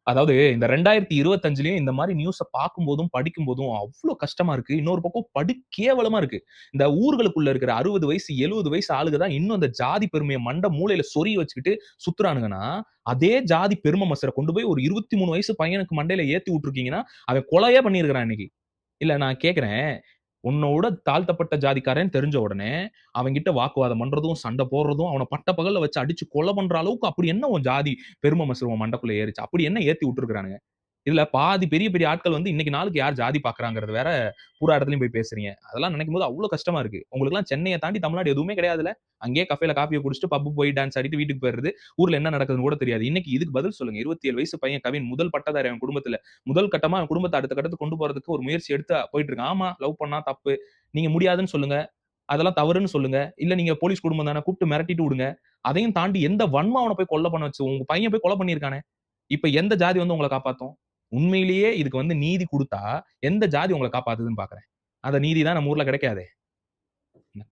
அதாவது இந்த 2025லயும் இந்த மாரி நியூஸ பார்க்கும்போதும், படிக்கும்போதும் அவ்ளோ கஷ்டமா இருக்கு. இன்னொரு பக்கம் கேவலமா இருக்கு. இந்த ஊர்களுக்குள்ள இருக்கிற 60 வயசு, 70 வயசு ஆளுக தான் இன்னும் அந்த ஜாதி பெருமைய மூலையில சொருகி வச்சுக்கிட்டு சுத்துறானுங்கன்னா, அதே ஜாதி பெரும மசர கொண்டு போய் ஒரு 23 வயசு பையனுக்கு மண்டையில ஏத்தி விட்டுருக்கீங்கன்னா, அவன் கொலையே பண்ணியிருக்கிறான் இன்னைக்கு. இல்ல நான் கேட்கிறேன், உன்னோட தாழ்த்தப்பட்ட ஜாதிக்காரன் தெரிஞ்ச உடனே, அவன்கிட்ட வாக்குவாதம் பண்றதும், சண்ட போடுறதும், அவன பட்ட பகல்ல வச்சு அடிச்சு கொலை பண்ற அளவுக்கு அப்படி என்ன உன் ஜாதி பெரும மசரு உன் மண்டைக்குள்ள ஏறுச்சு? அப்படி என்ன ஏத்தி விட்டுருக்கானுங்க? இதுல பாதி பெரிய, பெரிய ஆட்கள் வந்து இன்னைக்கு நாளுக்கு யார் ஜாதி பார்க்குறாங்கிறது வேற பூரா இடத்துலயும் போய் பேசுறீங்க. அதெல்லாம் நினைக்கும்போது அவ்ளோ கஷ்டமா இருக்கு. உங்களுக்கெல்லாம் சென்னைய தாண்டி தமிழ்நாடு எதுவுமே கிடையாதுல்ல. அங்கேயே கஃபேல காஃபிய குடிச்சுட்டு பப் போய் டான்ஸ் ஆடிட்டு வீட்டுக்கு போயிறது. ஊர்ல என்ன நடக்குதுன்னு கூட தெரியாது. இன்னைக்கு இதுக்கு பதில் சொல்லுங்க. 27 வயசு பையன் கவின் முதல் பட்டதாரி அவன் குடும்பத்துல. முதல் கட்டமா அவன் குடும்பத்த அடுத்த கட்டத்துக்கு கொண்டு போறதுக்கு ஒரு முயற்சி எடுத்து போயிட்டு இருக்கான். ஆமா, லவ் பண்ணா தப்பு. நீங்க முடியாதுன்னு சொல்லுங்க. அதெல்லாம் தவறுன்னு சொல்லுங்க. இல்ல நீங்க போலீஸ் குடும்பம் தானே கூப்பிட்டு மிரட்டிட்டு விடுங்க. அதையும் தாண்டி எந்த வன்மம் அவன போய் கொலை பண்ண வச்சு உங்க பையன் போய் கொலை பண்ணியிருக்கானே. இப்ப எந்த ஜாதி வந்து உங்கள காப்பாத்தும்? உண்மையிலேயே இதுக்கு வந்து நீதி குடுத்தா, எந்த ஜாதி உங்கள காப்பாத்துதுன்னு பார்க்கிறேன். அந்த நீதி தான் நம்ம ஊர்ல கிடைக்காதே!